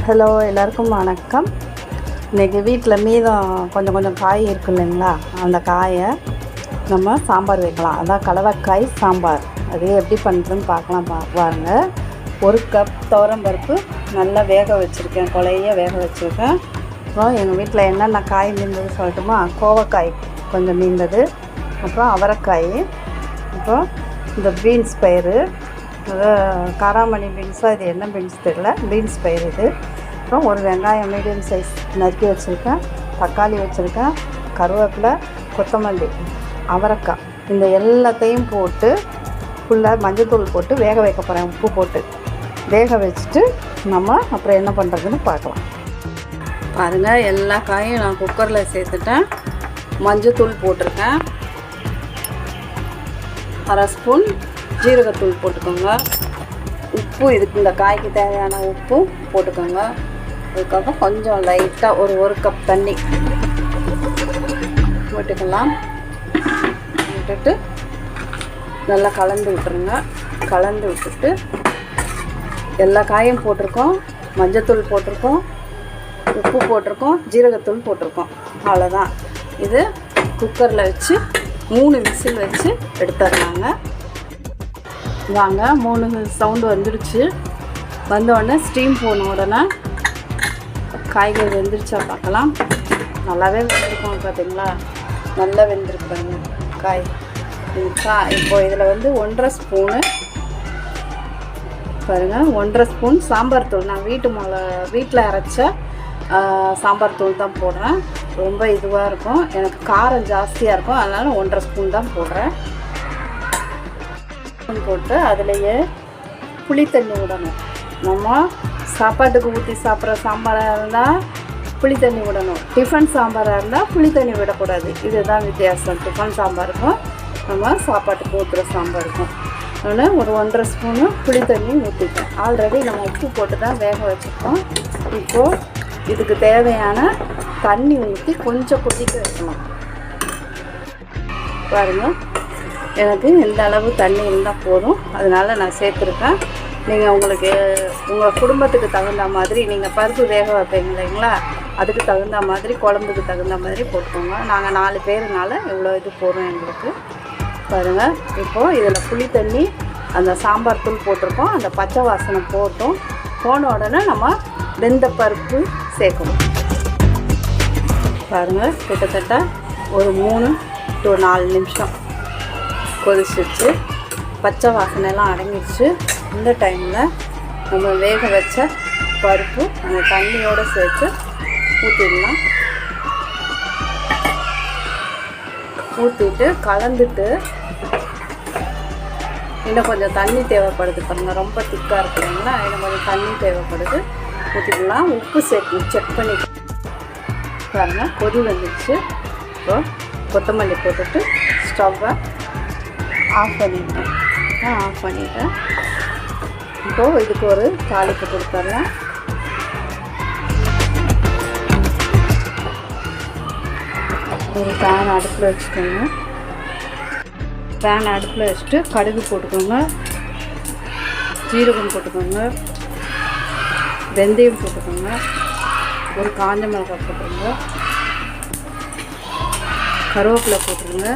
Hello, எல்லாருக்கும் வணக்கம். இன்றைக்கி வீட்டில் மீதம் கொஞ்சம் காய் இருக்கு இல்லைங்களா, அந்த காயை நம்ம சாம்பார் வைக்கலாம். அதான் கடலைக்காய் சாம்பார். அது எப்படி பண்ணுறதுன்னு பார்க்கலாம். பாருங்கள். 1 கப் துவரம்பருப்பு நல்லா வேக வச்சுருக்கேன், கொலைய வேக வச்சுருக்கேன். அப்புறம் எங்கள் வீட்டில் என்னென்ன காய் மீந்தது சொல்லட்டுமா? கோவக்காய் கொஞ்சம் மீந்தது, அப்புறம் அவரைக்காய், அப்புறம் இந்த பீன்ஸ் பயிறு, காராமணி பீன்ஸாக, இது என்ன பீன்ஸ் தெரியல, பீன்ஸ் பயிர் இது. அப்புறம் ஒரு வெங்காயம் மீடியம் சைஸ் நறுக்கி வச்சுருக்கேன், தக்காளி வச்சுருக்கேன், கருவேப்பிலை, கொத்தமல்லி, அவரைக்காய். இந்த எல்லாத்தையும் போட்டு ஃபுல்லாக மஞ்சள்தூள் போட்டு வேக வைக்க போகிறேன். உப்பு போட்டு வேக வச்சுட்டு நம்ம அப்புறம் என்ன பண்ணுறதுன்னு பார்க்கலாம். பாருங்கள், எல்லா காயும் நான் குக்கரில் சேர்த்துட்டேன். மஞ்சள்தூள் போட்டிருக்கேன், 1/2 ஸ்பூன் ஜீரகத்தூள் போட்டுக்கோங்க. உப்பு, இதுக்கு இந்த காய்க்கு தேவையான உப்பு போட்டுக்கோங்க. அதுக்கப்புறம் கொஞ்சம் லைட்டாக ஒரு கப் தண்ணி போட்டுக்கலாம். விட்டுட்டு நல்லா கலந்து விட்டுருங்க. கலந்து விட்டுட்டு எல்லா காயும் போட்டிருக்கோம், மஞ்சத்தூள் போட்டிருக்கோம், உப்பு போட்டிருக்கோம், ஜீரகத்தூள் போட்டிருக்கோம். அவ்வளோதான். இது குக்கரில் வச்சு 3 விசில் வச்சு எடுத்துடலாங்க. வாங்க, 3 சவுண்டு வந்துடுச்சு. வந்தோடனே ஸ்டீம் போன உடனே காய்கறி வெந்துருச்சா பார்க்கலாம். நல்லாவே வெந்திருக்கோம் பார்த்தீங்களா, நல்லா வெந்திருக்குறாங்க காய். இப்போ இதில் 1.5 ஸ்பூனு பாருங்கள், 1.5 ஸ்பூன் சாம்பார் தூள். நான் வீட்டில் அரைச்ச சாம்பார் தூள் தான் போடுறேன். ரொம்ப இதுவாக இருக்கும், எனக்கு காரம் ஜாஸ்தியாக இருக்கும், அதனால் 1.5 ஸ்பூன் தான் போடுறேன். போட்டு அதுலேயே புளி தண்ணி விடணும். நம்ம சாப்பாட்டுக்கு ஊற்றி சாப்பிட்ற சாம்பாராக இருந்தால் புளி தண்ணி விடணும், டிஃபன் சாம்பாராக இருந்தால் புளி தண்ணி விடக்கூடாது. இதுதான் வித்தியாசம் டிஃபன் சாம்பாருக்கும் நம்ம சாப்பாட்டுக்கு ஊற்றுற சாம்பாருக்கும். அதனால் ஒரு 1.5 ஸ்பூனு புளி தண்ணி ஊற்றிட்டேன். ஆல்ரெடி நம்ம உப்பு போட்டு தான் வேக வச்சுருக்கோம். இப்போது இதுக்கு தேவையான தண்ணி ஊற்றி கொஞ்சம் கொதிக்க வைக்கணும். பாருங்கள், எனக்கு இந்த அளவு தண்ணி இருந்தால் போதும், அதனால் நான் சேர்த்துருக்கேன். நீங்கள் உங்கள் குடும்பத்துக்கு தகுந்த மாதிரி, நீங்கள் பருப்பு வேக வைப்பீங்க இல்லைங்களா, அதுக்கு தகுந்த மாதிரி, குழம்புக்கு தகுந்த மாதிரி போட்டுக்கோங்க. நாங்கள் 4 பேருனால இவ்வளோ இது போடுறோம் எங்களுக்கு. பாருங்கள், இப்போது இதில் புளி தண்ணி, அந்த சாம்பார் தூள் போட்டிருக்கோம், அந்த பச்சை வாசனை போன உடனே நம்ம வெந்த பருப்பு சேர்க்கணும். பாருங்கள், கிட்டத்தட்ட ஒரு 3 to 4 நிமிஷம் கொதிச்சிச்சு, பச்சை வாசனைலாம் அடங்கிடுச்சு. இந்த டைமில் நம்ம வேக வச்ச பருப்பு அந்த தண்ணியோடு சேர்த்து ஊற்றிடலாம். ஊற்றிட்டு கலந்துட்டு, இன்னும் கொஞ்சம் தண்ணி தேவைப்படுது பாருங்கள், ரொம்ப திக்காக இருக்குதுங்களா, இன்னும் கொஞ்சம் தண்ணி தேவைப்படுது, ஊற்றிக்கலாம். உப்பு செக் பண்ணி பாருங்கள், கொதி வந்துடுச்சு. இப்போ கொத்தமல்லி போட்டுட்டு ஸ்டவ்வை ஆஃப் பண்ணிட்டேன். இப்போது இதுக்கு ஒரு தாளிப்பு கொடுத்துடலாம். ஒரு பேன் அடுப்பில் வச்சுக்கோங்க. பேன் அடுப்பில் வச்சுட்டு கடுகு போட்டுக்கோங்க, ஜீரகம் போட்டுக்கோங்க, வெந்தயம் போட்டுக்கோங்க, ஒரு காஞ்ச மிளகாய் போட்டுருங்க, கருவேப்பிலை போட்டுருங்க.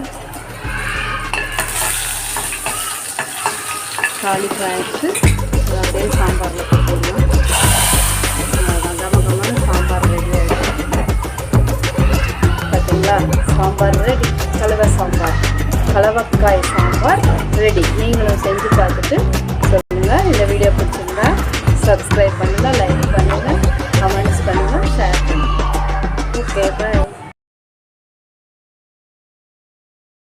தாளிப்பு ஆகிடுச்சு. அப்படியே சாம்பாரில் போட்டுருங்க. கமகமான சாம்பார் ரெடி ஆகிடுச்சு பார்த்தீங்களா. சாம்பார் ரெடி. கடலைக்காய் சாம்பார் ரெடி. நீங்களும் செஞ்சு பார்த்துட்டு சொல்லுங்கள். இந்த வீடியோ பிடிச்சிருந்தா சப்ஸ்கிரைப் பண்ணுங்கள், லைக் பண்ணுங்கள்.